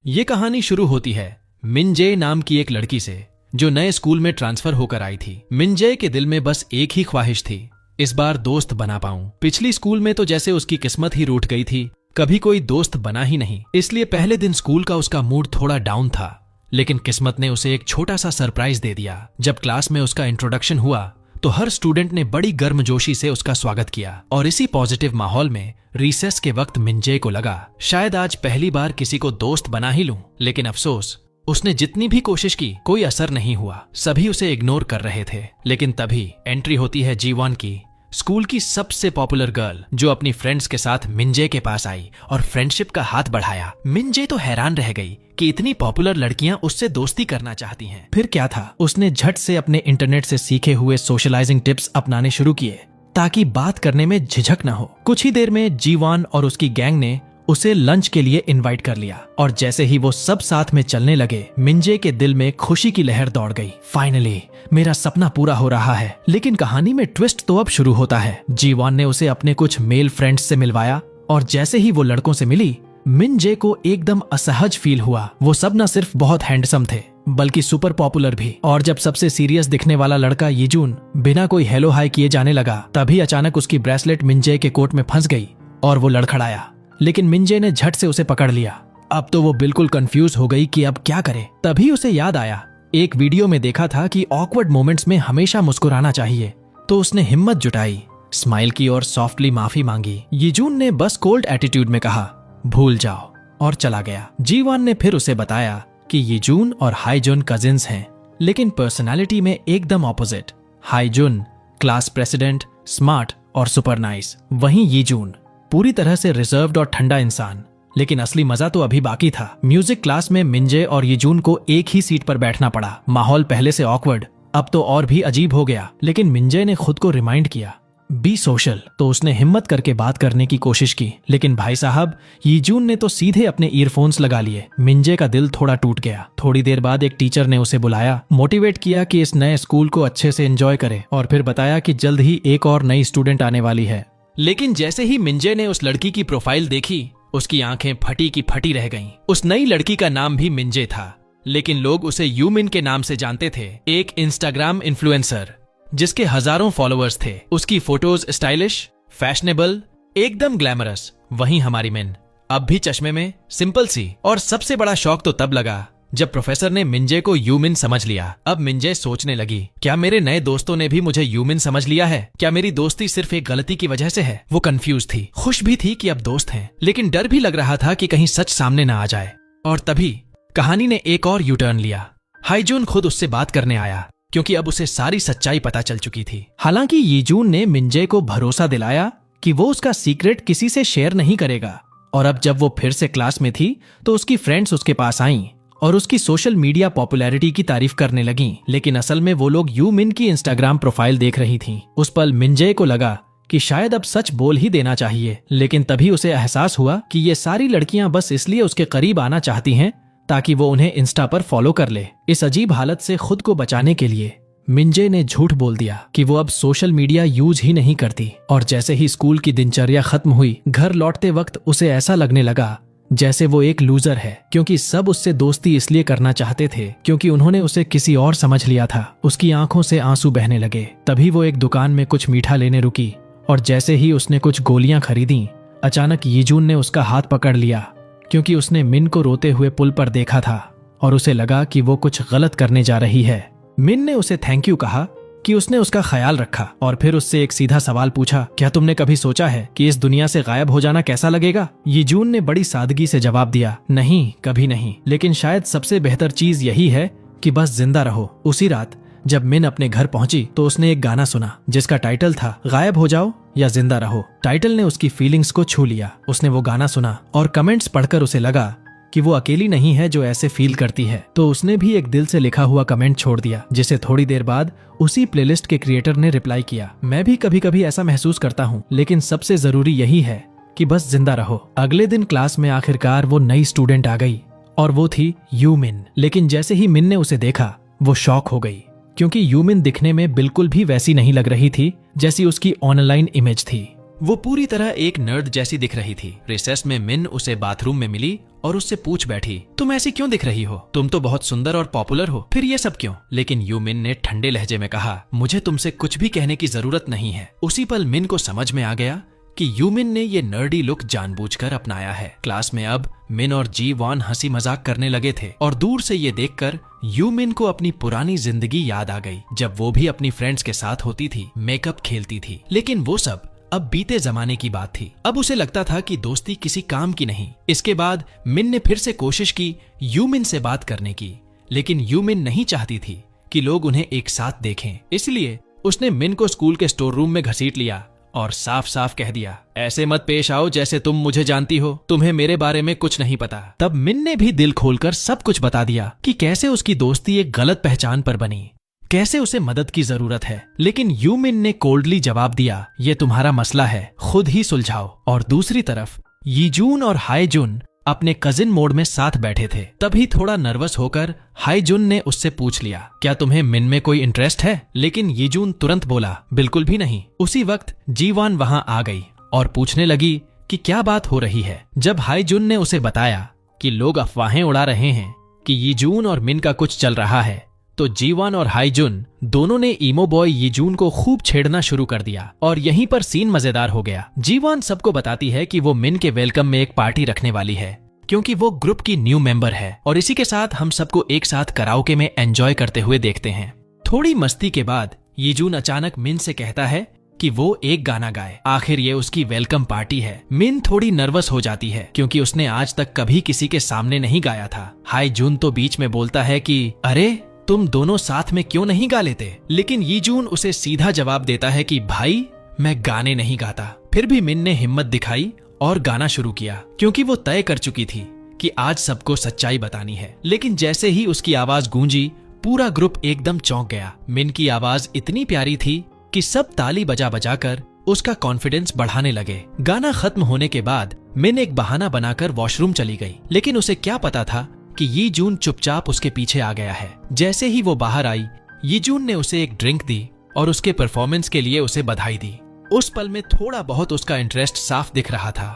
ये कहानी शुरू होती है मिनजे नाम की एक लड़की से जो नए स्कूल में ट्रांसफर होकर आई थी। मिनजे के दिल में बस एक ही ख्वाहिश थी, इस बार दोस्त बना पाऊं। पिछली स्कूल में तो जैसे उसकी किस्मत ही रूठ गई थी, कभी कोई दोस्त बना ही नहीं। इसलिए पहले दिन स्कूल का उसका मूड थोड़ा डाउन था, लेकिन किस्मत ने उसे एक छोटा सा सरप्राइज दे दिया। जब क्लास में उसका इंट्रोडक्शन हुआ तो हर स्टूडेंट ने बड़ी गर्मजोशी से उसका स्वागत किया और इसी पॉजिटिव माहौल में रिसेस के वक्त मिनजे को लगा शायद आज पहली बार किसी को दोस्त बना ही लूं। लेकिन अफसोस, उसने जितनी भी कोशिश की कोई असर नहीं हुआ। सभी उसे इग्नोर कर रहे थे। लेकिन तभी एंट्री होती है जीवान की, स्कूल की सबसे पॉपुलर गर्ल, जो अपनी फ्रेंड्स के साथ मिनजे के पास आई और फ्रेंडशिप का हाथ बढ़ाया। मिनजे तो हैरान रह गई कि इतनी पॉपुलर लड़कियां उससे दोस्ती करना चाहती हैं। फिर क्या था, उसने झट से अपने इंटरनेट से सीखे हुए सोशलाइजिंग टिप्स अपनाने शुरू किए ताकि बात करने में झिझक न हो। कुछ ही देर में जीवान और उसकी गैंग ने उसे लंच के लिए इनवाइट कर लिया और जैसे ही वो सब साथ में चलने लगे, मिनजे के दिल में खुशी की लहर दौड़ गई। फाइनली मेरा सपना पूरा हो रहा है। लेकिन कहानी में ट्विस्ट तो अब शुरू होता है। जीवान ने उसे अपने कुछ मेल फ्रेंड्स से मिलवाया और जैसे ही वो लड़कों से मिली, मिनजे को एकदम असहज फील हुआ। वो सब न सिर्फ बहुत हैंडसम थे बल्कि सुपर पॉपुलर भी। और जब सबसे सीरियस दिखने वाला लड़का यीजून बिना कोई हेलो हाय किए जाने लगा, तभी अचानक उसकी ब्रेसलेट मिनजे के कोट में फंस गई और वो लड़खड़ाया। लेकिन मिनजे ने झट से उसे पकड़ लिया। अब तो वो बिल्कुल कंफ्यूज हो गई कि अब क्या करे। तभी उसे याद आया, एक वीडियो में देखा था कि ऑकवर्ड मोमेंट्स में हमेशा मुस्कुराना चाहिए। तो उसने हिम्मत जुटाई, स्माइल की और सॉफ्टली माफी मांगी। यीजून ने बस कोल्ड एटीट्यूड में कहा भूल जाओ और चला गया। जीवान ने फिर उसे बताया कि यीजून और हाईजुन कजिन्स हैं, लेकिन पर्सनालिटी में एकदम ऑपोजिट। हाईजुन क्लास प्रेसिडेंट, स्मार्ट और सुपर नाइस, वहीं यीजून पूरी तरह से रिजर्व्ड और ठंडा इंसान। लेकिन असली मजा तो अभी बाकी था। म्यूजिक क्लास में मिनजे और यीजून को एक ही सीट पर बैठना पड़ा। माहौल पहले से ऑकवर्ड अब तो और भी अजीब हो गया। लेकिन मिनजे ने खुद को रिमाइंड किया, बी सोशल। तो उसने हिम्मत करके बात करने की कोशिश की। लेकिन भाई साहब, यीजून ने तो सीधे अपने ईयरफोन्स लगा लिए। मिनजे का दिल थोड़ा टूट गया। थोड़ी देर बाद एक टीचर ने उसे बुलाया, मोटिवेट किया कि इस नए स्कूल को अच्छे से एंजॉय करे और फिर बताया कि जल्द ही एक और नई स्टूडेंट आने वाली है। लेकिन जैसे ही मिनजे ने उस लड़की की प्रोफाइल देखी, उसकी आंखें फटी की फटी रह गईं। उस नई लड़की का नाम भी मिनजे था, लेकिन लोग उसे यूमिन के नाम से जानते थे। एक इंस्टाग्राम इन्फ्लुएंसर जिसके हजारों फॉलोअर्स थे। उसकी फोटोज स्टाइलिश, फैशनेबल, एकदम ग्लैमरस। वहीं हमारी मिन अब भी चश्मे में, सिंपल सी। और सबसे बड़ा शौक तो तब लगा जब प्रोफेसर ने मिनजे को यूमिन समझ लिया। अब मिनजे सोचने लगी, क्या मेरे नए दोस्तों ने भी मुझे यूमिन समझ लिया है? क्या मेरी दोस्ती सिर्फ एक गलती की वजह से है? वो कंफ्यूज थी, खुश भी थी कि अब दोस्त हैं, लेकिन डर भी लग रहा था कि कहीं सच सामने ना आ जाए। और तभी कहानी ने एक और यू टर्न लिया। हाईजुन खुद उससे बात करने आया क्योंकि अब उसे सारी सच्चाई पता चल चुकी थी। हालांकि यीजून ने मिनजे को भरोसा दिलाया कि वो उसका सीक्रेट किसी से शेयर नहीं करेगा। और अब जब वो फिर से क्लास में थी तो उसकी फ्रेंड्स उसके पास आईं और उसकी सोशल मीडिया पॉपुलैरिटी की तारीफ करने लगीं। लेकिन असल में वो लोग यूमिन की इंस्टाग्राम प्रोफाइल देख रही थीं। उस पल मिनजे को लगा कि शायद अब सच बोल ही देना चाहिए। लेकिन तभी उसे एहसास हुआ कि ये सारी लड़कियां बस इसलिए उसके करीब आना चाहती हैं ताकि वो उन्हें इंस्टा पर फॉलो कर ले। इस अजीब हालत से खुद को बचाने के लिए मिनजे ने झूठ बोल दिया कि वो अब सोशल मीडिया यूज ही नहीं करती। और जैसे ही स्कूल की दिनचर्या खत्म हुई, घर लौटते वक्त उसे ऐसा लगने लगा जैसे वो एक लूजर है, क्योंकि सब उससे दोस्ती इसलिए करना चाहते थे क्योंकि उन्होंने उसे किसी और समझ लिया था। उसकी आंखों से आंसू बहने लगे। तभी वो एक दुकान में कुछ मीठा लेने रुकी और जैसे ही उसने कुछ गोलियां खरीदी, अचानक यीजून ने उसका हाथ पकड़ लिया क्योंकि उसने मिन को रोते हुए पुल पर देखा था और उसे लगा कि वो कुछ गलत करने जा रही है। मिन ने उसे थैंक यू कहा कि उसने उसका ख्याल रखा और फिर उससे एक सीधा सवाल पूछा, क्या तुमने कभी सोचा है कि इस दुनिया से गायब हो जाना कैसा लगेगा? यीजून ने बड़ी सादगी से जवाब दिया, नहीं, कभी नहीं, लेकिन शायद सबसे बेहतर चीज यही है कि बस जिंदा रहो। उसी रात जब मिन अपने घर पहुंची तो उसने एक गाना सुना जिसका टाइटल था गायब हो जाओ या जिंदा रहो। टाइटल ने उसकी फीलिंग्स को छू लिया। उसने वो गाना सुना और कमेंट्स पढ़कर उसे लगा कि वो अकेली नहीं है जो ऐसे फील करती है। तो उसने भी एक दिल से लिखा हुआ कमेंट छोड़ दिया, जिसे थोड़ी देर बाद उसी प्लेलिस्ट के क्रिएटर ने रिप्लाई किया, मैं भी कभी कभी ऐसा महसूस करता हूँ, लेकिन सबसे जरूरी यही है कि बस जिंदा रहो। अगले दिन क्लास में आखिरकार वो नई स्टूडेंट आ गई और वो थी यूमिन। लेकिन जैसे ही मिन ने उसे देखा, वो शॉक हो गई क्योंकि यूमिन दिखने में बिल्कुल भी वैसी नहीं लग रही थी जैसी उसकी ऑनलाइन इमेज थी। वो पूरी तरह एक नर्ड जैसी दिख रही थी। रिसेस में मिन उसे बाथरूम में मिली और उससे पूछ बैठी, तुम ऐसी क्यों दिख रही हो? तुम तो बहुत सुंदर और पॉपुलर हो, फिर ये सब क्यों? लेकिन यूमिन ने ठंडे लहजे में कहा, मुझे तुमसे कुछ भी कहने की जरूरत नहीं है। उसी पल मिन को समझ में आ गया कि यूमिन ने ये नर्डी लुक जानबूझकर अपनाया है। क्लास में अब मिन और जी वॉन हंसी मजाक करने लगे थे और दूर से ये देखकर यूमिन को अपनी पुरानी जिंदगी याद आ गई, जब वो भी अपनी फ्रेंड्स के साथ होती थी, मेकअप खेलती थी। लेकिन वो सब अब बीते जमाने की बात थी। अब उसे लगता था कि दोस्ती किसी काम की नहीं। इसके बाद मिन ने फिर से कोशिश की यूमिन से बात करने की, लेकिन यूमिन नहीं चाहती थी कि लोग उन्हें एक साथ देखें। इसलिए उसने मिन को स्कूल के स्टोर रूम में घसीट लिया और साफ साफ कह दिया, ऐसे मत पेश आओ जैसे तुम मुझे जानती हो, तुम्हें मेरे बारे में कुछ नहीं पता। तब मिन ने भी दिल खोलकर सब कुछ बता दिया कि कैसे उसकी दोस्ती एक गलत पहचान पर बनी, कैसे उसे मदद की जरूरत है। लेकिन यूमिन ने कोल्डली जवाब दिया, ये तुम्हारा मसला है, खुद ही सुलझाओ। और दूसरी तरफ यीजून और हाईजुन अपने कजिन मोड में साथ बैठे थे। तभी थोड़ा नर्वस होकर हाईजुन ने उससे पूछ लिया, क्या तुम्हें मिन में कोई इंटरेस्ट है? लेकिन यीजून तुरंत बोला, बिल्कुल भी नहीं। उसी वक्त जीवान वहां आ गई और पूछने लगी कि क्या बात हो रही है। जब हाईजुन ने उसे बताया कि लोग अफवाहें उड़ा रहे हैं कि यीजून और मिन का कुछ चल रहा है, तो जीवान और हाईजुन दोनों ने ईमो बॉय यीजून को खूब छेड़ना शुरू कर दिया और यहीं पर सीन मजेदार हो गया। जीवान सबको बताती है कि वो मिन के वेलकम में एक पार्टी रखने वाली है, क्योंकि वो ग्रुप की न्यू मेंबर है और इसी के साथ हम सबको एक साथ कराओके में एंजॉय करते हुए देखते हैं। थोड़ी मस्ती के बाद यीजून अचानक मिन से कहता है कि वो एक गाना गाए, आखिर ये उसकी वेलकम पार्टी है। मिन थोड़ी नर्वस हो जाती है क्योंकि उसने आज तक कभी किसी के सामने नहीं गाया था। हाईजुन तो बीच में बोलता है कि अरे तुम दोनों साथ में क्यों नहीं गा लेते? लेकिन यीजून उसे सीधा जवाब देता है कि भाई मैं गाने नहीं गाता। फिर भी मिन ने हिम्मत दिखाई और गाना शुरू किया, क्योंकि वो तय कर चुकी थी कि आज सबको सच्चाई बतानी है। लेकिन जैसे ही उसकी आवाज गूंजी, पूरा ग्रुप एकदम चौंक गया। मिन की आवाज इतनी प्यारी थी कि सब ताली बजा बजाकर उसका कॉन्फिडेंस बढ़ाने लगे। गाना खत्म होने के बाद मिन एक बहाना बनाकर वॉशरूम चली गई, लेकिन उसे क्या पता था कि यीजून चुपचाप उसके पीछे आ गया है। जैसे ही वो बाहर आई, यीजून ने उसे एक ड्रिंक दी और उसके परफॉर्मेंस के लिए उसे बधाई दी। उस पल में थोड़ा बहुत उसका इंटरेस्ट साफ दिख रहा था।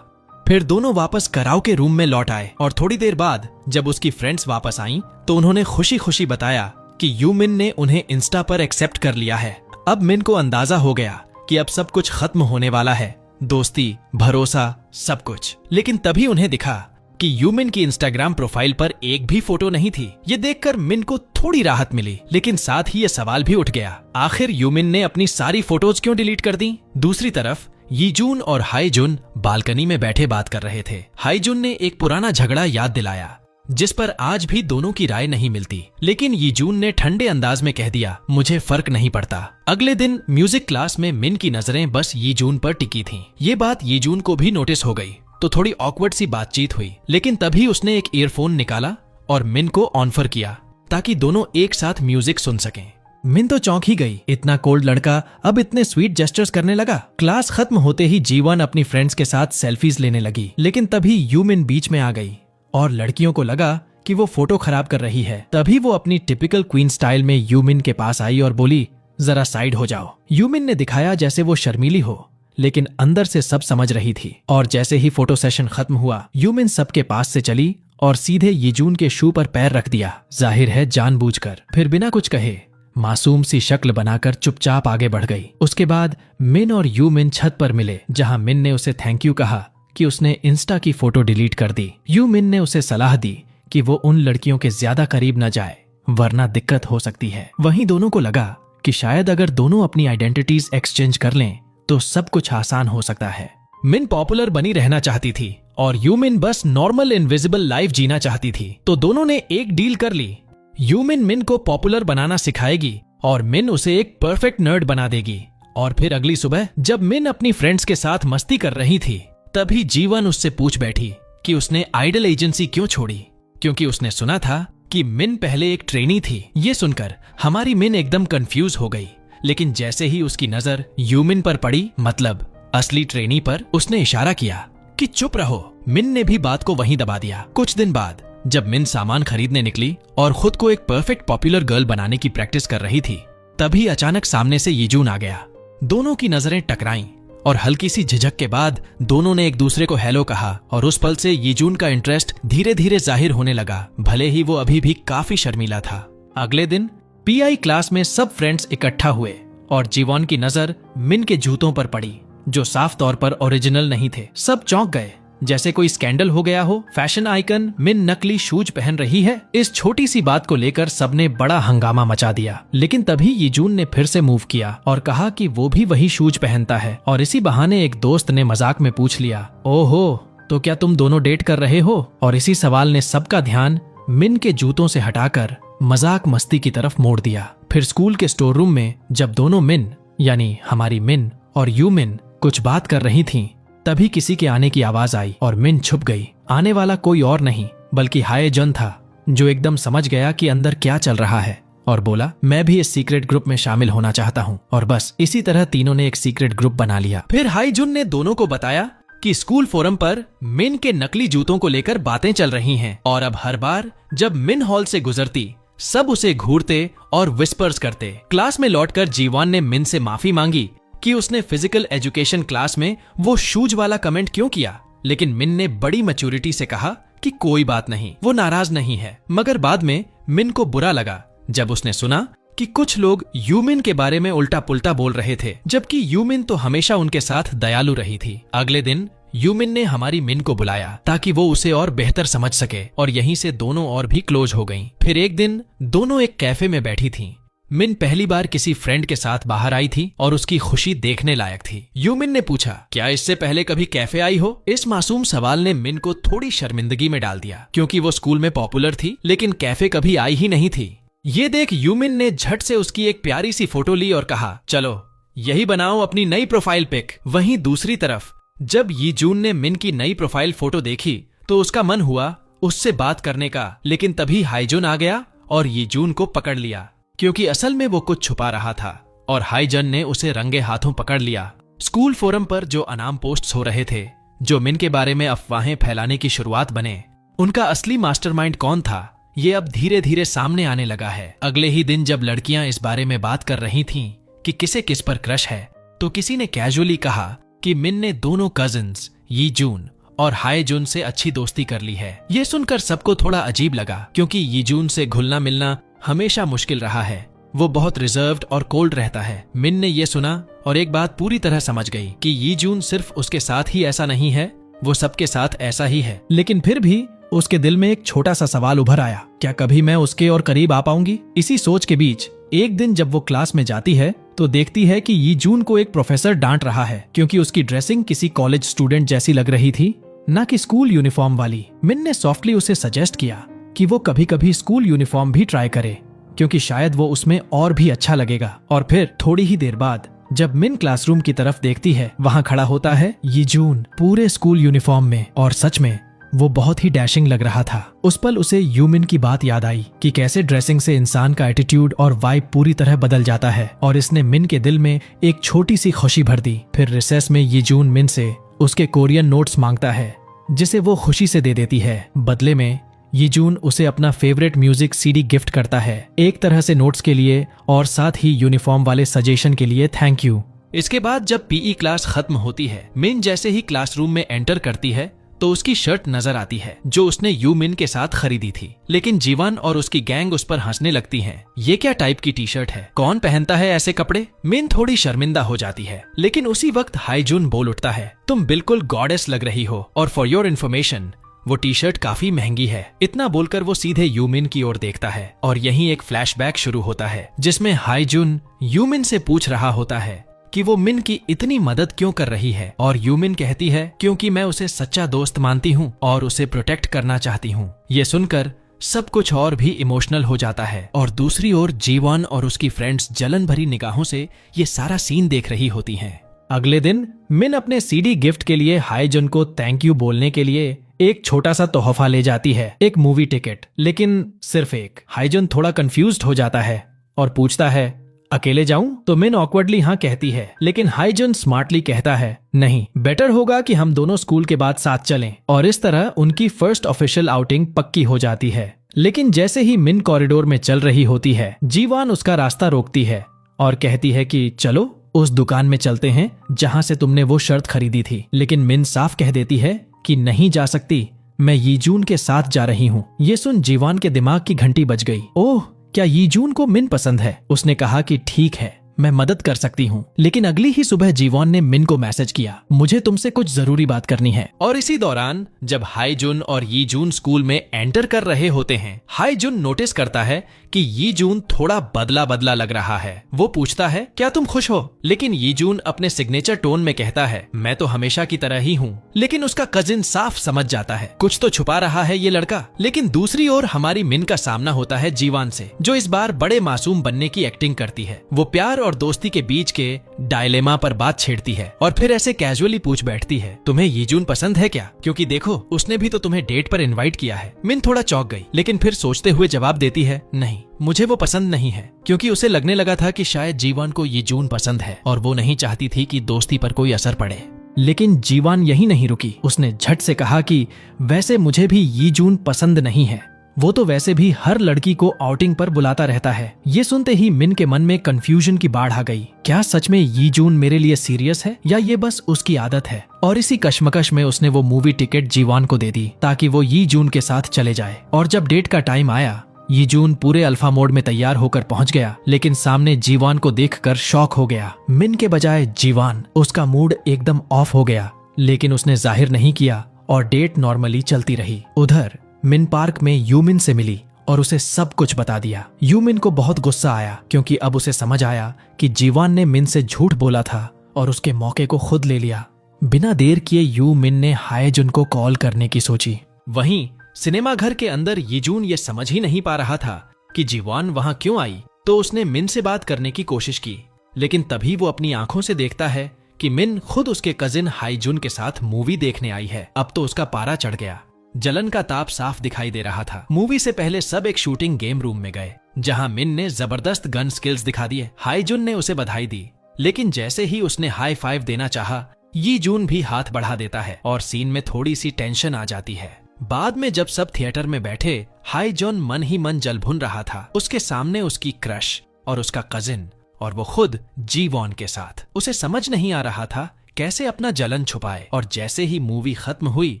फिर दोनों वापस कराओके रूम में लौट आए और थोड़ी देर बाद जब उसकी फ्रेंड्स वापस आईं, तो उन्होंने खुशी खुशी बताया कि यूमिन ने उन्हें इंस्टा पर एक्सेप्ट कर लिया है। अब मिन को अंदाजा हो गया कि अब सब कुछ खत्म होने वाला है, दोस्ती, भरोसा, सब कुछ। लेकिन तभी उन्हें दिखा कि यूमिन की इंस्टाग्राम प्रोफाइल पर एक भी फोटो नहीं थी। ये देखकर मिन को थोड़ी राहत मिली, लेकिन साथ ही ये सवाल भी उठ गया, आखिर यूमिन ने अपनी सारी फोटोज क्यों डिलीट कर दी? दूसरी तरफ यीजून और हाईजुन बालकनी में बैठे बात कर रहे थे। हाईजुन ने एक पुराना झगड़ा याद दिलाया, जिस पर आज भी दोनों की राय नहीं मिलती। लेकिन यीजून ने ठंडे अंदाज में कह दिया, मुझे फर्क नहीं पड़ता। अगले दिन म्यूजिक क्लास में मिन की नजरें बस यीजून पर टिकी थीं। ये बात यीजून को भी नोटिस हो गई, तो थोड़ी ऑकवर्ड सी बातचीत हुई। लेकिन तभी उसने एक ईयरफोन निकाला और मिन को ऑनफर किया ताकि दोनों एक साथ म्यूजिक सुन सकें। मिन तो चौंक ही गई, इतना कोल्ड लड़का अब इतने स्वीट जेस्चर्स करने लगा। क्लास खत्म होते ही जीवन अपनी फ्रेंड्स के साथ सेल्फीज लेने लगी, लेकिन तभी यूमिन बीच में आ गई और लड़कियों को लगा कि वो फोटो खराब कर रही है। तभी वो अपनी टिपिकल क्वीन स्टाइल में यूमिन के पास आई और बोली, जरा साइड हो जाओ। यूमिन ने दिखाया जैसे वो शर्मीली हो, लेकिन अंदर से सब समझ रही थी। और जैसे ही फोटो सेशन खत्म हुआ, यूमिन सबके पास से चली और सीधे यीजून के शू पर पैर रख दिया, जाहिर है जानबूझकर। फिर बिना कुछ कहे मासूम सी शक्ल बनाकर चुपचाप आगे बढ़ गई। उसके बाद मिन और यूमिन छत पर मिले, जहां मिन ने उसे थैंक यू कहा कि उसने इंस्टा की फोटो डिलीट कर दी। यूमिन ने उसे सलाह दी कि वो उन लड़कियों के ज्यादा करीब न जाए, वरना दिक्कत हो सकती है। वहीं दोनों को लगा कि शायद अगर दोनों अपनी आइडेंटिटीज एक्सचेंज कर लें तो सब कुछ आसान हो सकता है। मिन पॉपुलर बनी रहना चाहती थी और यूमिन बस नॉर्मल इनविजिबल लाइफ जीना चाहती थी। तो दोनों ने एक डील कर ली, यूमिन मिन को पॉपुलर बनाना सिखाएगी और मिन उसे एक परफेक्ट नर्ड बना देगी। और फिर अगली सुबह जब मिन अपनी फ्रेंड्स के साथ मस्ती कर रही थी, तभी जीवन उससे पूछ बैठी कि उसने आइडल एजेंसी क्यों छोड़ी, क्योंकि उसने सुना था कि मिन पहले एक ट्रेनी थी। ये सुनकर हमारी मिन एकदम कंफ्यूज हो गई, लेकिन जैसे ही उसकी नजर यूमिन पर पड़ी, मतलब असली ट्रेनी पर, उसने इशारा किया कि चुप रहो। मिन ने भी बात को वहीं दबा दिया। कुछ दिन बाद जब मिन सामान खरीदने निकली और खुद को एक परफेक्ट पॉपुलर गर्ल बनाने की प्रैक्टिस कर रही थी, तभी अचानक सामने से यीजून आ गया। दोनों की नजरें टकराईं और हल्की सी झिझक के बाद दोनों ने एक दूसरे को हेलो कहा और उस पल से यीजून का इंटरेस्ट धीरे धीरे जाहिर होने लगा, भले ही वो अभी भी काफी शर्मीला था। अगले दिन पीआई क्लास में सब फ्रेंड्स इकट्ठा हुए और जीवॉन की नजर मिन के जूतों पर पड़ी जो साफ तौर पर ओरिजिनल नहीं थे। सब चौंक गए, जैसे कोई स्कैंडल हो गया हो। फैशन आइकन मिन नकली शूज पहन रही है। इस छोटी सी बात को लेकर सबने बड़ा हंगामा मचा दिया, लेकिन तभी यीजून ने फिर से मूव किया और कहा कि वो भी वही शूज पहनता है। और इसी बहाने एक दोस्त ने मजाक में पूछ लिया, ओहो, तो क्या तुम दोनों डेट कर रहे हो? और इसी सवाल ने सबका ध्यान मिन के जूतों से हटाकर मजाक मस्ती की तरफ मोड़ दिया। फिर स्कूल के स्टोर रूम में जब दोनों मिन यानी हमारी मिन और यूमिन कुछ बात कर रही थीं, तभी किसी के आने की आवाज आई और मिन छुप गई। आने वाला कोई और नहीं बल्कि हाय जन था, जो एकदम समझ गया कि अंदर क्या चल रहा है और बोला, मैं भी इस सीक्रेट ग्रुप में शामिल होना चाहता हूँ। और बस इसी तरह तीनों ने एक सीक्रेट ग्रुप बना लिया। फिर हाई जुन ने दोनों को बताया कि स्कूल फोरम पर मिन के नकली जूतों को लेकर बातें चल रही हैं और अब हर बार जब मिन हॉल से गुजरती सब उसे घूरते और विस्पर्स करते। क्लास में लौटकर जीवान ने मिन से माफी मांगी कि उसने फिजिकल एजुकेशन क्लास में वो शूज वाला कमेंट क्यों किया, लेकिन मिन ने बड़ी मैच्योरिटी से कहा कि कोई बात नहीं, वो नाराज नहीं है। मगर बाद में मिन को बुरा लगा जब उसने सुना कि कुछ लोग यूमिन के बारे में उल्टा पुल्टा बोल रहे थे, जबकि यूमिन तो हमेशा उनके साथ दयालु रही थी। अगले दिन यूमिन ने हमारी मिन को बुलाया ताकि वो उसे और बेहतर समझ सके और यहीं से दोनों और भी क्लोज हो गईं। फिर एक दिन दोनों एक कैफे में बैठी थीं। मिन पहली बार किसी फ्रेंड के साथ बाहर आई थी और उसकी खुशी देखने लायक थी। यूमिन ने पूछा, क्या इससे पहले कभी कैफे आई हो? इस मासूम सवाल ने मिन को थोड़ी शर्मिंदगी में डाल दिया, क्योंकि वो स्कूल में पॉपुलर थी लेकिन कैफे कभी आई ही नहीं थी। ये देख यूमिन ने झट से उसकी एक प्यारी सी फोटो ली और कहा, चलो यही बनाओ अपनी नई प्रोफाइल पिक। वहीं दूसरी तरफ जब यीजून ने मिन की नई प्रोफाइल फोटो देखी तो उसका मन हुआ उससे बात करने का, लेकिन तभी हाईजुन आ गया और यीजून को पकड़ लिया, क्योंकि असल में वो कुछ छुपा रहा था और हाईजन ने उसे रंगे हाथों पकड़ लिया। स्कूल फोरम पर जो अनाम पोस्ट्स हो रहे थे, जो मिन के बारे में अफवाहें फैलाने की शुरुआत बने, उनका असली मास्टरमाइंड कौन था, ये अब धीरे धीरे सामने आने लगा है। अगले ही दिन जब लड़कियां इस बारे में बात कर रही थीं कि किसे किस पर क्रश है, तो किसी ने कैजुअली कहा कि मिन ने दोनों कजिन्स यीजून और हाईजुन से अच्छी दोस्ती कर ली है। ये सुनकर सबको थोड़ा अजीब लगा, क्योंकि यीजून से घुलना मिलना हमेशा मुश्किल रहा है। वो बहुत रिजर्व्ड और कोल्ड रहता है। मिन ने ये सुना और एक बात पूरी तरह समझ गई कि यीजून सिर्फ उसके साथ ही ऐसा नहीं है, वो सबके साथ ऐसा ही है। लेकिन फिर भी उसके दिल में एक छोटा सा सवाल उभर आया, क्या कभी मैं उसके और करीब आ पाऊंगी? इसी सोच के बीच एक दिन जब वो क्लास में जाती है तो देखती है कि यीजून को एक प्रोफेसर डांट रहा है, क्योंकि उसकी ड्रेसिंग किसी कॉलेज स्टूडेंट जैसी लग रही थी, ना कि स्कूल यूनिफॉर्म वाली। मिन ने सॉफ्टली उसे सजेस्ट किया कि वो कभी कभी स्कूल यूनिफॉर्म भी ट्राई करे, क्योंकि शायद वो उसमें और भी अच्छा लगेगा। और फिर थोड़ी ही देर बाद जब मिन क्लासरूम की तरफ देखती है, वहाँ खड़ा होता है यीजून पूरे स्कूल यूनिफॉर्म में, और सच में वो बहुत ही डैशिंग लग रहा था। उस पल उसे यूमिन की बात याद आई कि कैसे ड्रेसिंग से इंसान का एटीट्यूड और वाइब पूरी तरह बदल जाता है, और इसने मिन के दिल में एक छोटी सी खुशी भर दी। फिर रिसेस में यीजून मिन से उसके कोरियन नोट्स मांगता है, जिसे वो खुशी से दे देती है। बदले में यीजून उसे अपना फेवरेट म्यूजिक सीडी गिफ्ट करता है, एक तरह से नोट्स के लिए और साथ ही यूनिफॉर्म वाले सजेशन के लिए थैंक यू। इसके बाद जब पीई क्लास खत्म होती है, मिन जैसे ही क्लासरूम में एंटर करती है तो उसकी शर्ट नजर आती है जो उसने यूमिन के साथ खरीदी थी। लेकिन जीवन और उसकी गैंग उस पर हंसने लगती है। ये क्या टाइप की टी शर्ट है, कौन पहनता है ऐसे कपड़े? मिन थोड़ी शर्मिंदा हो जाती है, लेकिन उसी वक्त हाईजुन बोल उठता है, तुम बिल्कुल गॉडेस लग रही हो, और फॉर योर इन्फॉर्मेशन वो टी शर्ट काफी महंगी है। इतना बोलकर वो सीधे यूमिन की ओर देखता है और यहीं एक फ्लैशबैक शुरू होता है, जिसमें हाईजुन यूमिन से पूछ रहा होता है कि वो मिन की इतनी मदद क्यों कर रही है, और यूमिन कहती है क्योंकि मैं उसे सच्चा दोस्त मानती हूँ और उसे प्रोटेक्ट करना चाहती हूँ। ये सुनकर सब कुछ और भी इमोशनल हो जाता है, और दूसरी ओर जीवन और उसकी फ्रेंड्स जलन भरी निगाहों से ये सारा सीन देख रही होती हैं। अगले दिन मिन अपने सीडी गिफ्ट के लिए हाईजुन को थैंक यू बोलने के लिए एक छोटा सा तोहफा ले जाती है, एक मूवी टिकट, लेकिन सिर्फ एक। हाईजुन थोड़ा कंफ्यूज्ड हो जाता है और पूछता है, अकेले जाऊं? तो मिन ऑकवर्डली हाँ कहती है, लेकिन हाईजुन स्मार्टली कहता है, नहीं, बेटर होगा कि हम दोनों स्कूल के बाद साथ चलें। और इस तरह उनकी फर्स्ट ऑफिशियल आउटिंग पक्की हो जाती है। लेकिन जैसे ही मिन कॉरिडोर में चल रही होती है, जीवान उसका रास्ता रोकती है और कहती है कि चलो उस दुकान में चलते हैं जहां से तुमने वो शर्ट खरीदी थी। लेकिन मिन साफ कह देती है कि नहीं जा सकती, मैं यीजून के साथ जा रही हूँ। ये सुन जीवान के दिमाग की घंटी बज गई। ओह, क्या यीजून को मिन पसंद है? उसने कहा कि ठीक है, मैं मदद कर सकती हूँ। लेकिन अगली ही सुबह जीवॉन ने मिन को मैसेज किया, मुझे तुमसे कुछ जरूरी बात करनी है। और इसी दौरान जब हाईजुन और यीजून स्कूल में एंटर कर रहे होते हैं, हाईजुन नोटिस करता है कि यीजून थोड़ा बदला बदला लग रहा है। वो पूछता है, क्या तुम खुश हो? लेकिन यीजून अपने सिग्नेचर टोन में कहता है, मैं तो हमेशा की तरह ही हूँ। लेकिन उसका कजिन साफ समझ जाता है कुछ तो छुपा रहा है ये लड़का। लेकिन दूसरी ओर हमारी मिन का सामना होता है जीवान से, जो इस बार बड़े मासूम बनने की एक्टिंग करती है। वो प्यार और दोस्ती के बीच के डायलेमा पर बात छेड़ती है और फिर ऐसे कैजुअली पूछ बैठती है, तुम्हें यीजून पसंद है क्या? क्योंकि देखो, उसने भी तो तुम्हें डेट पर इनवाइट किया है। मिन थोड़ा चौंक गई, लेकिन फिर सोचते हुए जवाब देती है, नहीं, मुझे वो पसंद नहीं है। क्योंकि उसे लगने लगा था कि शायद जीवान को यीजून पसंद है और वो नहीं चाहती थी कि दोस्ती पर कोई असर पड़े। लेकिन जीवान यही नहीं रुकी। उसने झट से कहा कि वैसे मुझे भी यीजून पसंद नहीं है, वो तो वैसे भी हर लड़की को आउटिंग पर बुलाता रहता है। ये सुनते ही मिन के मन में कंफ्यूजन की बाढ़ आ गई। क्या सच में यीजून मेरे लिए सीरियस है या ये बस उसकी आदत है? और इसी कश्मकश में उसने वो मूवी टिकट जीवान को दे दी ताकि वो यीजून के साथ चले जाए। और जब डेट का टाइम आया, यीजून पूरे अल्फा मोड में तैयार होकर पहुंच गया, लेकिन सामने जीवान को देखकर शॉक हो गया। मिन के बजाय जीवान, उसका मूड एकदम ऑफ हो गया। लेकिन उसने जाहिर नहीं किया और डेट नॉर्मली चलती रही। उधर मिन पार्क में यूमिन से मिली और उसे सब कुछ बता दिया। यूमिन को बहुत गुस्सा आया क्योंकि अब उसे समझ आया कि जीवान ने मिन से झूठ बोला था और उसके मौके को खुद ले लिया। बिना देर किए यूमिन ने हाईजुन को कॉल करने की सोची। वहीं सिनेमा घर के अंदर यीजून ये समझ ही नहीं पा रहा था कि जीवान वहां क्यों आई, तो उसने मिन से बात करने की कोशिश की। लेकिन तभी वो अपनी आंखों से देखता है कि मिन खुद उसके कजिन हाईजुन के साथ मूवी देखने आई है। अब तो उसका पारा चढ़ गया। जलन का ताप साफ दिखाई दे रहा था। मूवी से पहले सब एक शूटिंग गेम रूम में गए, जहां मिन ने जबरदस्त गन स्किल्स दिखा दिए। हाईजुन ने उसे बधाई दी, लेकिन जैसे ही उसने हाई फाइव देना चाहा, यीजून भी हाथ बढ़ा देता है और सीन में थोड़ी सी टेंशन आ जाती है। बाद में जब सब थिएटर में बैठे, हाईजुन मन ही मन जल भुन रहा था। उसके सामने उसकी क्रश और उसका कजिन और वो खुद जीवॉन के साथ। उसे समझ नहीं आ रहा था कैसे अपना जलन छुपाए। और जैसे ही मूवी खत्म हुई,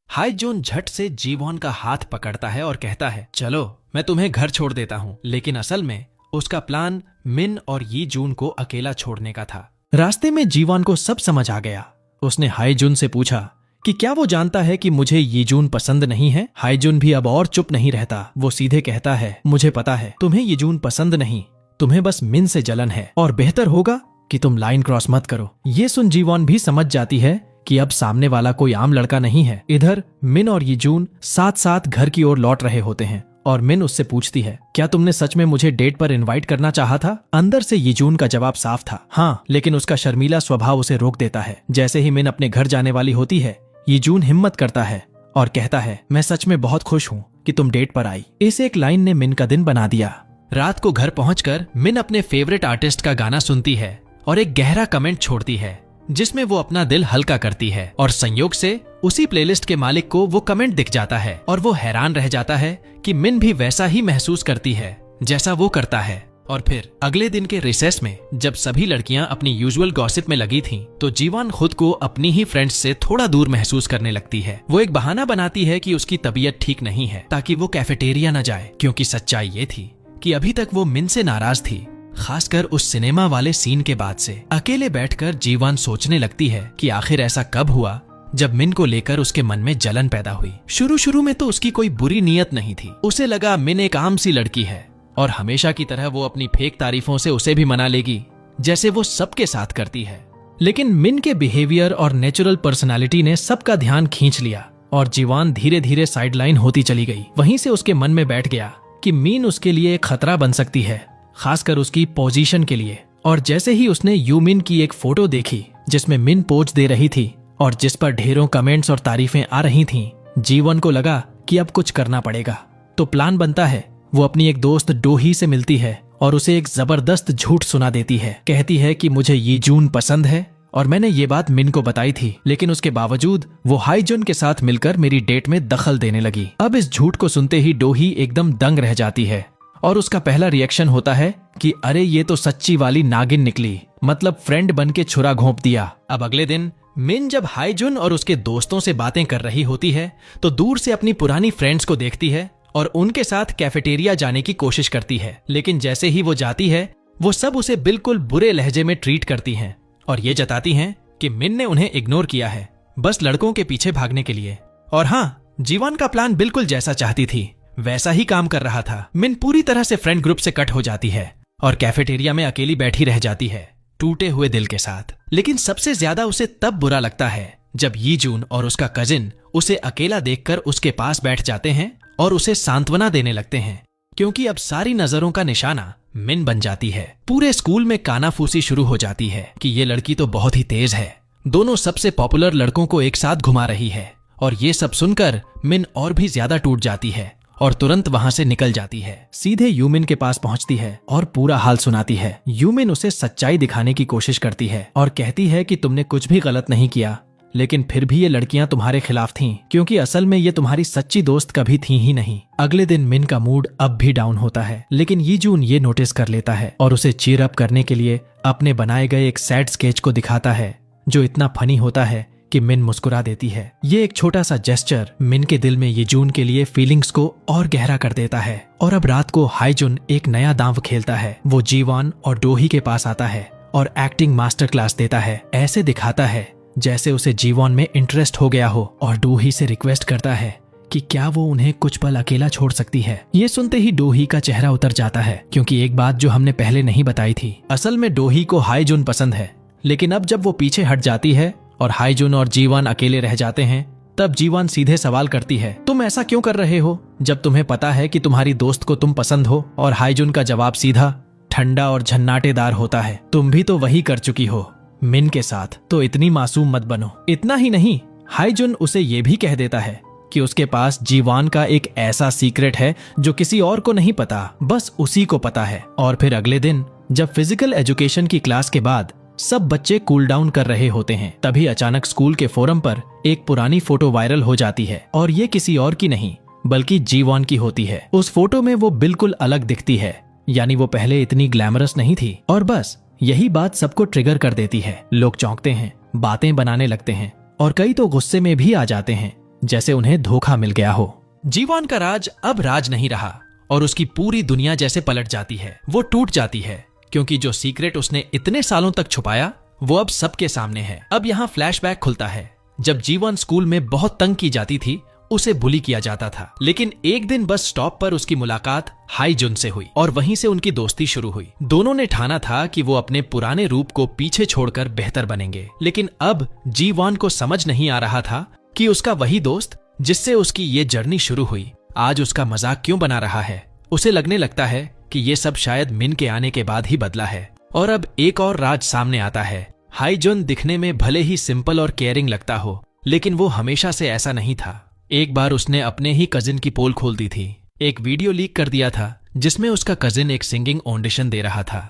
हाईजुन झट से जीवॉन का हाथ पकड़ता है और कहता है, चलो मैं तुम्हें घर छोड़ देता हूँ। लेकिन असल में उसका प्लान मिन और यीजून को अकेला छोड़ने का था। रास्ते में जीवॉन को सब समझ आ गया। उसने हाईजुन से पूछा कि क्या वो जानता है कि मुझे यीजून पसंद नहीं है। हाईजुन भी अब और चुप नहीं रहता। वो सीधे कहता है, मुझे पता है तुम्हें यीजून पसंद नहीं, तुम्हें बस मिन से जलन है और बेहतर होगा कि तुम लाइन क्रॉस मत करो। ये सुन जीवॉन भी समझ जाती है कि अब सामने वाला कोई आम लड़का नहीं है। इधर मिन और यीजून साथ साथ घर की ओर लौट रहे होते हैं और मिन उससे पूछती है, क्या तुमने सच में मुझे डेट पर इनवाइट करना चाहा था? अंदर से यीजून का जवाब साफ था, हाँ, लेकिन उसका शर्मीला स्वभाव उसे रोक देता है। जैसे ही मिन अपने घर जाने वाली होती है, यीजून हिम्मत करता है और कहता है, मैं सच में बहुत खुश हूँ कि तुम डेट पर आई। इस एक लाइन ने मिन का दिन बना दिया। रात को घर पहुंचकर मिन अपने फेवरेट आर्टिस्ट का गाना सुनती है और एक गहरा कमेंट छोड़ती है जिसमें वो अपना दिल हल्का करती है। और संयोग से उसी प्लेलिस्ट के मालिक को वो कमेंट दिख जाता है और वो हैरान रह जाता है कि मिन भी वैसा ही महसूस करती है जैसा वो करता है। और फिर अगले दिन के रिसेस में जब सभी लड़कियां अपनी यूजुअल गॉसिप में लगी थीं, तो जीवान खुद को अपनी ही फ्रेंड्स से थोड़ा दूर महसूस करने लगती है। वो एक बहाना बनाती है कि उसकी तबीयत ठीक नहीं है ताकि वो कैफेटेरिया न जाए, क्योंकि सच्चाई ये थी कि अभी तक वो मिन से नाराज थी, खासकर उस सिनेमा वाले सीन के बाद से। अकेले बैठकर जीवान सोचने लगती है कि आखिर ऐसा कब हुआ जब मिन को लेकर उसके मन में जलन पैदा हुई। शुरू में तो उसकी कोई बुरी नीयत नहीं थी। उसे लगा मिन एक आम सी लड़की है और हमेशा की तरह वो अपनी फेक तारीफों से उसे भी मना लेगी, जैसे वो सबके साथ करती है। लेकिन मिन के बिहेवियर और नेचुरल पर्सनालिटी ने सबका ध्यान खींच लिया और जीवान धीरे धीरे साइडलाइन होती चली गई। वहीं से उसके मन में बैठ गया कि मिन उसके लिए एक खतरा बन सकती है, खासकर उसकी पोजीशन के लिए। और जैसे ही उसने यूमिन की एक फोटो देखी जिसमें मिन पोज दे रही थी और जिस पर ढेरों कमेंट्स और तारीफें आ रही थीं, जीवन को लगा कि अब कुछ करना पड़ेगा। तो प्लान बनता है, वो अपनी एक दोस्त डोही से मिलती है और उसे एक जबरदस्त झूठ सुना देती है। कहती है कि मुझे यीजून पसंद है और मैंने ये बात मिन को बताई थी, लेकिन उसके बावजूद वो हाईजुन के साथ मिलकर मेरी डेट में दखल देने लगी। अब इस झूठ को सुनते ही डोही एकदम दंग रह जाती है और उसका पहला रिएक्शन होता है कि अरे ये तो सच्ची वाली नागिन निकली, मतलब फ्रेंड बन के छुरा घोंप दिया। अब अगले दिन मिन जब हाईजुन और उसके दोस्तों से बातें कर रही होती है तो दूर से अपनी पुरानी फ्रेंड्स को देखती है और उनके साथ कैफेटेरिया जाने की कोशिश करती है। लेकिन जैसे ही वो जाती है वो सब उसे बिल्कुल बुरे लहजे में ट्रीट करती हैं और ये जताती हैं कि मिन ने उन्हें इग्नोर किया है बस लड़कों के पीछे भागने के लिए। और हाँ, जीवन का प्लान बिल्कुल जैसा चाहती थी वैसा ही काम कर रहा था। मिन पूरी तरह से फ्रेंड ग्रुप से कट हो जाती है और कैफेटेरिया में अकेली बैठी रह जाती है टूटे हुए दिल के साथ। लेकिन सबसे ज्यादा उसे तब बुरा लगता है जब यीजून और उसका कजिन उसे अकेला देखकर उसके पास बैठ जाते हैं और उसे सांत्वना देने लगते हैं, क्योंकि अब सारी नजरों का निशाना मिन बन जाती है। पूरे स्कूल में कानाफूसी शुरू हो जाती है कि ये लड़की तो बहुत ही तेज है, दोनों सबसे पॉपुलर लड़कों को एक साथ घुमा रही है। और ये सब सुनकर मिन और भी ज्यादा टूट जाती है और तुरंत वहां से निकल जाती है। सीधे यूमिन के पास पहुंचती है और पूरा हाल सुनाती है। यूमिन उसे सच्चाई दिखाने की कोशिश करती है और कहती है कि तुमने कुछ भी गलत नहीं किया, लेकिन फिर भी ये लड़कियां तुम्हारे खिलाफ थीं, क्योंकि असल में ये तुम्हारी सच्ची दोस्त कभी थी ही नहीं। अगले दिन मिन का मूड अब भी डाउन होता है, लेकिन यीजून ये नोटिस कर लेता है और उसे चीयर अप करने के लिए अपने बनाए गए एक सैड स्केच को दिखाता है जो इतना फनी होता है कि मिन मुस्कुरा देती है। ये एक छोटा सा जेस्चर मिन के दिल में यीजून के लिए फीलिंग्स को और गहरा कर देता है। और अब रात को हाईजुन एक नया दांव खेलता है। वो जीवान और डोही के पास आता है और एक्टिंग मास्टर क्लास देता है। ऐसे दिखाता है जैसे उसे जीवान में इंटरेस्ट हो गया हो और डोही से रिक्वेस्ट करता है कि क्या वो उन्हें कुछ पल अकेला छोड़ सकती है। ये सुनते ही डोही का चेहरा उतर जाता है, क्योंकि एक बात जो हमने पहले नहीं बताई थी, असल में डोही को हाईजुन पसंद है। लेकिन अब जब वो पीछे हट जाती है और हाईजुन और जीवान अकेले रह जाते हैं, तब जीवान सीधे सवाल करती है, तुम ऐसा क्यों कर रहे हो जब तुम्हें पता है कि तुम्हारी दोस्त को तुम पसंद हो? और हाईजुन का जवाब सीधा, ठंडा और झन्नाटेदार होता है, तुम भी तो वही कर चुकी हो मिन के साथ, तो इतनी मासूम मत बनो। इतना ही नहीं, हाईजुन उसे ये भी कह देता है कि उसके पास जीवान का एक ऐसा सीक्रेट है जो किसी और को नहीं पता, बस उसी को पता है। और फिर अगले दिन जब फिजिकल एजुकेशन की क्लास के बाद सब बच्चे कूल डाउन कर रहे होते हैं, तभी अचानक स्कूल के फोरम पर एक पुरानी फोटो वायरल हो जाती है और ये किसी और की नहीं बल्कि जीवान की होती है। उस फोटो में वो बिल्कुल अलग दिखती है, यानी वो पहले इतनी ग्लैमरस नहीं थी। और बस यही बात सबको ट्रिगर कर देती है। लोग चौंकते हैं, बातें बनाने लगते हैं और कई तो गुस्से में भी आ जाते हैं, जैसे उन्हें धोखा मिल गया हो। जीवान का राज अब राज नहीं रहा और उसकी पूरी दुनिया जैसे पलट जाती है। वो टूट जाती है, क्योंकि जो सीक्रेट उसने इतने सालों तक छुपाया वो अब सबके सामने है। अब यहाँ फ्लैशबैक खुलता है जब जीवन स्कूल में बहुत तंग की जाती थी, उसे बुली किया जाता था। लेकिन एक दिन बस स्टॉप पर उसकी मुलाकात हाईजुन से हुई और वहीं से उनकी दोस्ती शुरू हुई। दोनों ने ठाना था कि वो अपने पुराने रूप को पीछे छोड़कर बेहतर बनेंगे। लेकिन अब जीवान को समझ नहीं आ रहा था कि उसका वही दोस्त जिससे उसकी ये जर्नी शुरू हुई, आज उसका मजाक क्यों बना रहा है। उसे लगने लगता है कि ये सब शायद मिन के आने के बाद ही बदला है। और अब एक और राज सामने आता है। हाईजुन दिखने में भले ही सिंपल और केयरिंग लगता हो, लेकिन वो हमेशा से ऐसा नहीं था। एक बार उसने अपने ही कजिन की पोल खोल दी थी, एक वीडियो लीक कर दिया था जिसमें उसका कजिन एक सिंगिंग ऑडिशन दे रहा था।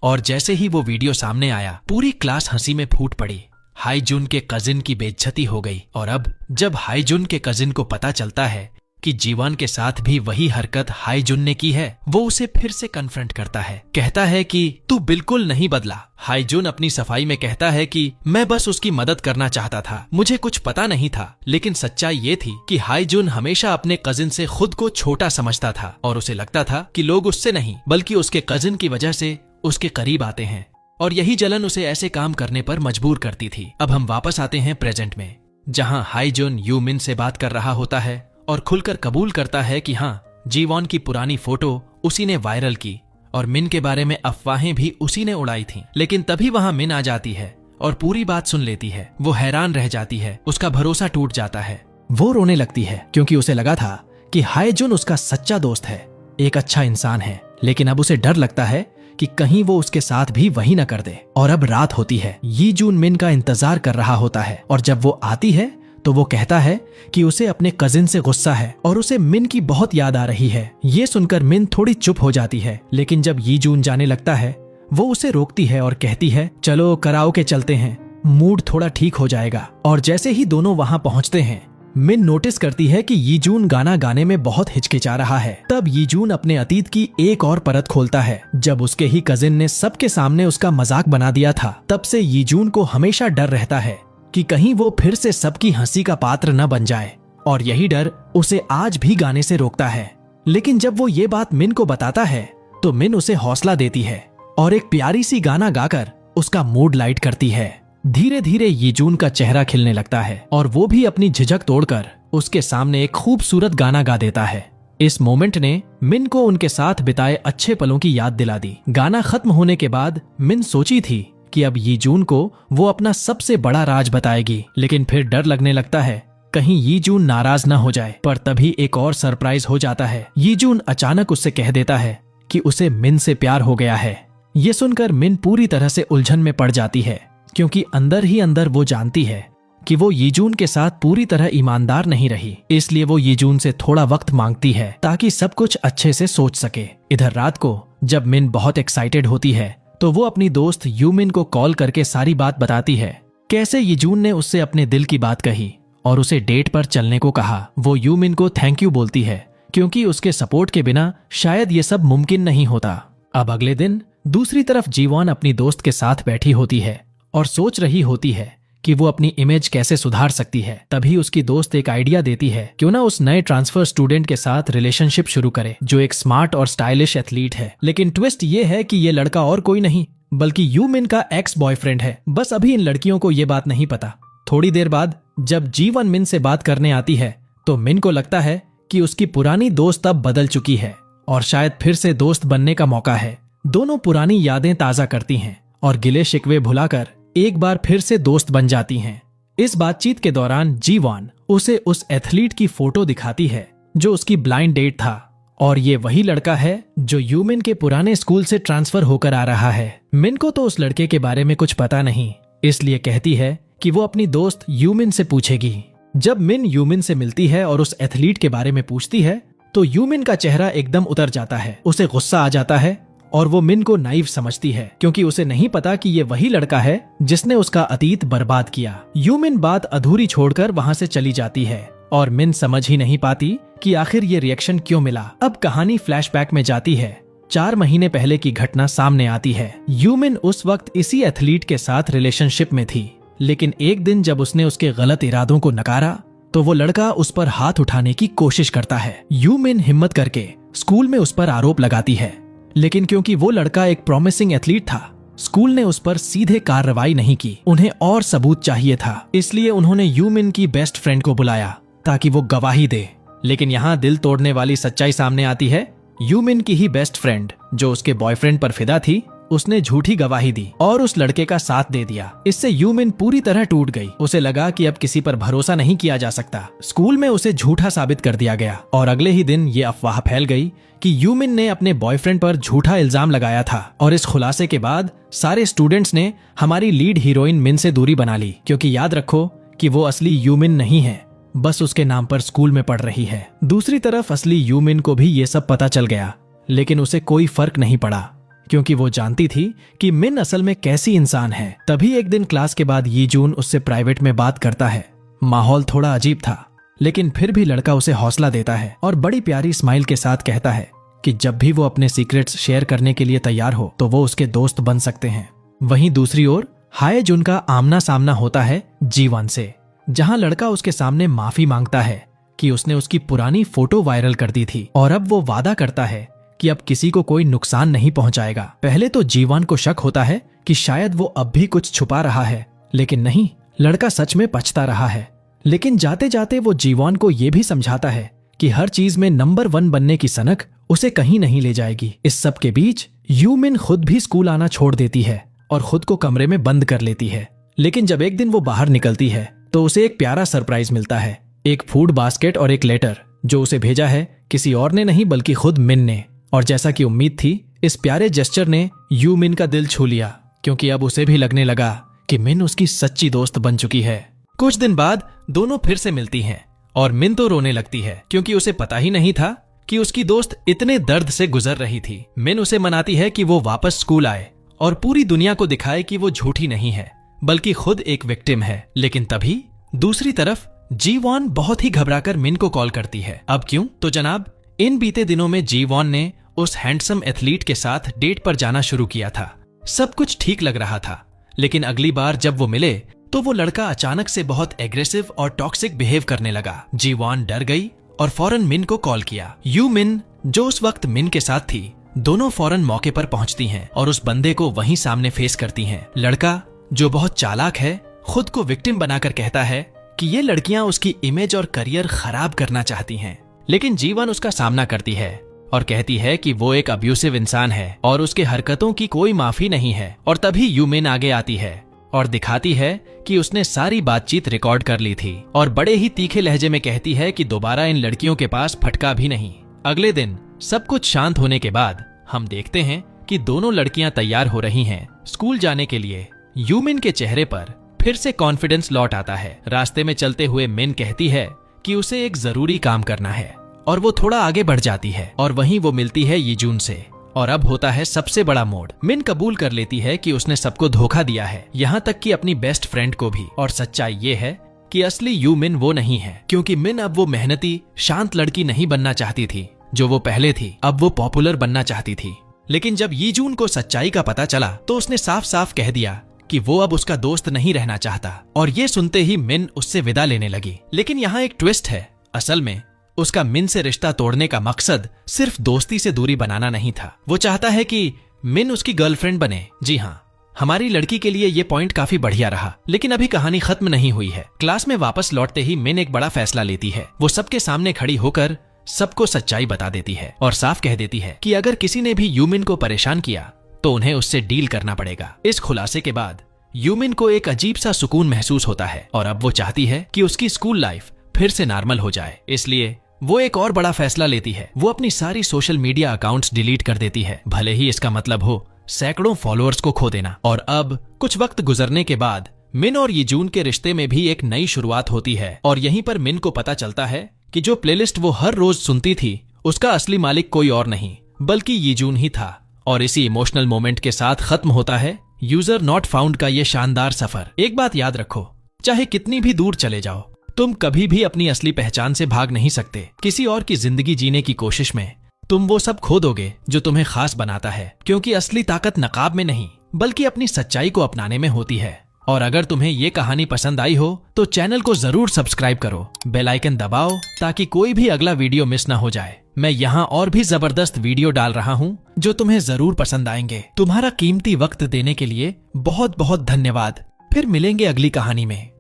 और जैसे ही वो वीडियो सामने आया, पूरी क्लास हंसी में फूट पड़ी। हाईजुन के कजिन की बेइज्जती हो गई। और अब जब हाईजुन के कजिन को पता चलता है कि जीवान के साथ भी वही हरकत हाईजुन ने की है, वो उसे फिर से कन्फ्रंट करता है। कहता है कि तू बिल्कुल नहीं बदला। हाईजुन अपनी सफाई में कहता है कि मैं बस उसकी मदद करना चाहता था, मुझे कुछ पता नहीं था। लेकिन सच्चाई ये थी कि हाईजुन हमेशा अपने कजिन से खुद को छोटा समझता था और उसे लगता था कि लोग उससे नहीं बल्कि उसके कजिन की वजह से उसके करीब आते हैं। और यही जलन उसे ऐसे काम करने पर मजबूर करती थी। अब हम वापस आते हैं प्रेजेंट में, जहाँ हाईजुन यूमिन से बात कर रहा होता है और खुलकर कबूल करता है कि हाँ, जीवॉन की पुरानी फोटो उसी ने वायरल की और मिन के बारे में अफवाहें भी उसी ने उड़ाई थीं। लेकिन तभी वहां मिन आ जाती है और पूरी बात सुन लेती है। वो हैरान रह जाती है, उसका भरोसा टूट जाता है। वो रोने लगती है क्योंकि उसे लगा था कि हाईजुन उसका सच्चा दोस्त है, एक अच्छा इंसान है। लेकिन अब उसे डर लगता है कि कहीं वो उसके साथ भी वही न कर दे। और अब रात होती है। यीजून मिन का इंतजार कर रहा होता है और जब वो आती है तो वो कहता है कि उसे अपने कजिन से गुस्सा है और उसे मिन की बहुत याद आ रही है। ये सुनकर मिन थोड़ी चुप हो जाती है, लेकिन जब यीजून जाने लगता है वो उसे रोकती है और कहती है, चलो कराओके चलते हैं, मूड थोड़ा ठीक हो जाएगा। और जैसे ही दोनों वहां पहुंचते हैं, मिन नोटिस करती है कि यीजून गाना गाने में बहुत हिचकिचा रहा है। तब यीजून अपने अतीत की एक और परत खोलता है। जब उसके ही कजिन ने सबके सामने उसका मजाक बना दिया था, तब से यीजून को हमेशा डर रहता है कि कहीं वो फिर से सबकी हंसी का पात्र न बन जाए, और यही डर उसे आज भी गाने से रोकता है। लेकिन जब वो ये बात मिन को बताता है तो मिन उसे हौसला देती है और एक प्यारी सी गाना गाकर उसका मूड लाइट करती है। धीरे धीरे यीजून का चेहरा खिलने लगता है और वो भी अपनी झिझक तोड़कर उसके सामने एक खूबसूरत गाना गा देता है। इस मोमेंट ने मिन को उनके साथ बिताए अच्छे पलों की याद दिला दी। गाना खत्म होने के बाद मिन सोची थी कि अब यीजून को वो अपना सबसे बड़ा राज बताएगी, लेकिन फिर डर लगने लगता है कहीं यीजून नाराज न हो जाए। पर तभी एक और सरप्राइज हो जाता है। यीजून अचानक उससे कह देता है कि उसे मिन से प्यार हो गया है। ये सुनकर मिन पूरी तरह से उलझन में पड़ जाती है, क्योंकि अंदर ही अंदर वो जानती है कि वो यीजून के साथ पूरी तरह ईमानदार नहीं रही। इसलिए वो यीजून से थोड़ा वक्त मांगती है ताकि सब कुछ अच्छे से सोच सके। इधर रात को जब मिन बहुत एक्साइटेड होती है तो वो अपनी दोस्त यूमिन को कॉल करके सारी बात बताती है, कैसे यीजून ने उससे अपने दिल की बात कही और उसे डेट पर चलने को कहा। वो यूमिन को थैंक यू बोलती है, क्योंकि उसके सपोर्ट के बिना शायद ये सब मुमकिन नहीं होता। अब अगले दिन दूसरी तरफ जीवॉन अपनी दोस्त के साथ बैठी होती है और सोच रही होती है कि वो अपनी इमेज कैसे सुधार सकती है। तभी उसकी दोस्त एक आइडिया देती है, क्यों ना उस नए ट्रांसफर स्टूडेंट के साथ रिलेशनशिप शुरू करे, जो एक स्मार्ट और स्टाइलिश एथलीट है। लेकिन ट्विस्ट ये है कि ये लड़का और कोई नहीं बल्कि यूमिन का एक्स बॉयफ्रेंड है। बस अभी इन लड़कियों को ये बात नहीं पता। थोड़ी देर बाद जब जीवन मिन से बात करने आती है तो मिन को लगता है कि उसकी पुरानी दोस्त अब बदल चुकी है और शायद फिर से दोस्त बनने का मौका है। दोनों पुरानी यादें ताजा करती हैं और गिले शिकवे भुलाकर एक बार फिर से दोस्त बन जाती हैं। इस बातचीत के दौरान जीवान उसे उस एथलीट की फोटो दिखाती है जो उसकी ब्लाइंड डेट था, और ये वही लड़का है जो यूमिन के पुराने स्कूल से ट्रांसफर होकर आ रहा है। मिन को तो उस लड़के के बारे में कुछ पता नहीं, इसलिए कहती है कि वो अपनी दोस्त यूमिन से पूछेगी। जब मिन यूमिन से मिलती है और उस एथलीट के बारे में पूछती है तो यूमिन का चेहरा एकदम उतर जाता है। उसे गुस्सा आ जाता है और वो मिन को नाइव समझती है, क्योंकि उसे नहीं पता कि ये वही लड़का है जिसने उसका अतीत बर्बाद किया। यूमिन बात अधूरी छोड़कर वहाँ से चली जाती है और मिन समझ ही नहीं पाती कि आखिर ये रिएक्शन क्यों मिला। अब कहानी फ्लैशबैक में जाती है। 4 महीने पहले की घटना सामने आती है। यूमिन उस वक्त इसी एथलीट के साथ रिलेशनशिप में थी, लेकिन एक दिन जब उसने उसके गलत इरादों को नकारा तो वो लड़का उस पर हाथ उठाने की कोशिश करता है। यूमिन हिम्मत करके स्कूल में उस पर आरोप लगाती है, लेकिन क्योंकि वो लड़का एक प्रॉमिसिंग एथलीट था, स्कूल ने उस पर सीधे कार्रवाई नहीं की। उन्हें और सबूत चाहिए था, इसलिए उन्होंने यूमिन की बेस्ट फ्रेंड को बुलाया ताकि वो गवाही दे। लेकिन यहाँ दिल तोड़ने वाली सच्चाई सामने आती है। यूमिन की ही बेस्ट फ्रेंड जो उसके बॉयफ्रेंड पर फिदा थी, उसने झूठी गवाही दी और उस लड़के का साथ दे दिया। इससे यूमिन पूरी तरह टूट गई। उसे लगा कि अब किसी पर भरोसा नहीं किया जा सकता। स्कूल में उसे झूठा साबित कर दिया गया और अगले ही दिन ये अफवाह फैल गई कि यूमिन ने अपने बॉयफ्रेंड पर झूठा इल्जाम लगाया था। और इस खुलासे के बाद सारे स्टूडेंट्स ने हमारी लीड हीरोइन मिन से दूरी बना ली, क्योंकि याद रखो कि वो असली यूमिन नहीं है, बस उसके नाम पर स्कूल में पढ़ रही है। दूसरी तरफ असली यूमिन को भी ये सब पता चल गया, लेकिन उसे कोई फर्क नहीं पड़ा, क्योंकि वो जानती थी कि मिन असल में कैसी इंसान है। तभी एक दिन क्लास के बाद यीजून उससे प्राइवेट में बात करता है। माहौल थोड़ा अजीब था, लेकिन फिर भी लड़का उसे हौसला देता है और बड़ी प्यारी स्माइल के साथ कहता है कि जब भी वो अपने सीक्रेट्स शेयर करने के लिए तैयार हो तो वो उसके दोस्त बन सकते हैं। वहीं दूसरी ओर हायजुन का आमना सामना होता है जीवन से, जहां लड़का उसके सामने माफी मांगता है कि उसने उसकी पुरानी फोटो वायरल कर दी थी और अब वो वादा करता है कि अब किसी को कोई नुकसान नहीं पहुंचाएगा। पहले तो जीवन को शक होता है कि शायद वो अब भी कुछ छुपा रहा है, लेकिन नहीं, लड़का सच में पछता रहा है। लेकिन जाते जाते वो जीवन को ये भी समझाता है कि हर चीज में नंबर 1 बनने की सनक उसे कहीं नहीं ले जाएगी। इस सब के बीच यूमिन खुद भी स्कूल आना छोड़ देती है और खुद को कमरे में बंद कर लेती है। लेकिन जब एक दिन वो बाहर निकलती है तो उसे एक प्यारा सरप्राइज मिलता है, एक फूड बास्केट और एक लेटर जो उसे भेजा है किसी और ने नहीं बल्कि खुद मिन ने। और जैसा कि उम्मीद थी, इस प्यारे जेस्चर ने यूमिन का दिल छू लिया, क्योंकि अब उसे भी लगने लगा कि मिन उसकी सच्ची दोस्त बन चुकी है। कुछ दिन बाद दोनों फिर से मिलती हैं और मिन तो रोने लगती है, क्योंकि उसे पता ही नहीं था कि उसकी दोस्त इतने दर्द से गुजर रही थी। मिन उसे मनाती है कि वो वापस स्कूल आए और पूरी दुनिया को दिखाए कि वो झूठी नहीं है बल्कि खुद एक विक्टिम है। लेकिन तभी दूसरी तरफ जी वॉन बहुत ही घबराकर मिन को कॉल करती है। अब क्यों? तो जनाब, इन बीते दिनों में जी वॉन ने उस हैंडसम एथलीट के साथ डेट पर जाना शुरू किया था। सब कुछ ठीक लग रहा था, लेकिन अगली बार जब वो मिले तो वो लड़का अचानक से बहुत एग्रेसिव और टॉक्सिक बिहेव करने लगा। जी वॉन डर गई और फौरन मिन को कॉल किया। यू मिन, जो उस वक्त मिन के साथ थी, दोनों फौरन मौके पर पहुंचती हैं और उस बंदे को वहीं सामने फेस करती हैं। लड़का, जो बहुत चालाक है, खुद को विक्टिम बनाकर कहता है कि ये लड़कियां उसकी इमेज और करियर खराब करना चाहती हैं। लेकिन जीवन उसका सामना करती है और कहती है कि वो एक अब्यूसिव इंसान है और उसके हरकतों की कोई माफी नहीं है। और तभी यूमिन आगे आती है और दिखाती है कि उसने सारी बातचीत रिकॉर्ड कर ली थी और बड़े ही तीखे लहजे में कहती है कि दोबारा इन लड़कियों के पास फटका भी नहीं। अगले दिन सब कुछ शांत होने के बाद हम देखते हैं कि दोनों लड़कियां तैयार हो रही हैं स्कूल जाने के लिए। यूमिन के चेहरे पर फिर से कॉन्फिडेंस लौट आता है। रास्ते में चलते हुए मिन कहती है कि उसे एक जरूरी काम करना है और वो थोड़ा आगे बढ़ जाती है और वहीं वो मिलती है यीजून से। और अब होता है सबसे बड़ा मोड़। मिन कबूल कर लेती है कि उसने सबको धोखा दिया है, यहाँ तक कि अपनी बेस्ट फ्रेंड को भी। और सच्चाई ये है कि असली यूमिन वो नहीं है, क्योंकि मिन अब वो मेहनती शांत लड़की नहीं बनना चाहती थी जो वो पहले थी। अब वो पॉपुलर बनना चाहती थी। लेकिन जब यीजून को सच्चाई का पता चला तो उसने साफ साफ कह दिया कि वो अब उसका दोस्त नहीं रहना चाहता। और ये सुनते ही मिन उससे विदा लेने लगी। लेकिन यहाँ एक ट्विस्ट है। असल में उसका मिन से रिश्ता तोड़ने का मकसद सिर्फ दोस्ती से दूरी बनाना नहीं था। वो चाहता है कि मिन उसकी गर्लफ्रेंड बने। जी हाँ, हमारी लड़की के लिए ये पॉइंट काफी बढ़िया रहा। लेकिन अभी कहानी खत्म नहीं हुई है। क्लास में वापस लौटते ही मिन एक बड़ा फैसला लेती है। वो सबके सामने खड़ी होकर सबको सच्चाई बता देती है और साफ कह देती है कि अगर किसी ने भी यूमिन को परेशान किया तो उन्हें उससे डील करना पड़ेगा। इस खुलासे के बाद यूमिन को एक अजीब सा सुकून महसूस होता है और अब वो चाहती है कि उसकी स्कूल लाइफ फिर से नॉर्मल हो जाए। इसलिए वो एक और बड़ा फैसला लेती है। वो अपनी सारी सोशल मीडिया अकाउंट्स डिलीट कर देती है, भले ही इसका मतलब हो सैकड़ों फॉलोअर्स को खो देना। और अब कुछ वक्त गुजरने के बाद मिन और यीजून के रिश्ते में भी एक नई शुरुआत होती है। और यहीं पर मिन को पता चलता है कि जो प्लेलिस्ट वो हर रोज सुनती थी उसका असली मालिक कोई और नहीं बल्कि यीजून ही था। और इसी इमोशनल मोमेंट के साथ खत्म होता है यूजर नॉट फाउंड का ये शानदार सफर। एक बात याद रखो, चाहे कितनी भी दूर चले जाओ, तुम कभी भी अपनी असली पहचान से भाग नहीं सकते। किसी और की जिंदगी जीने की कोशिश में तुम वो सब खो दोगे जो तुम्हें खास बनाता है, क्योंकि असली ताकत नकाब में नहीं बल्कि अपनी सच्चाई को अपनाने में होती है। और अगर तुम्हें ये कहानी पसंद आई हो तो चैनल को जरूर सब्सक्राइब करो, बेल आइकन दबाओ ताकि कोई भी अगला वीडियो मिस ना हो जाए। मैं यहाँ और भी जबरदस्त वीडियो डाल रहा हूँ जो तुम्हें जरूर पसंद आएंगे। तुम्हारा कीमती वक्त देने के लिए बहुत बहुत धन्यवाद। फिर मिलेंगे अगली कहानी में।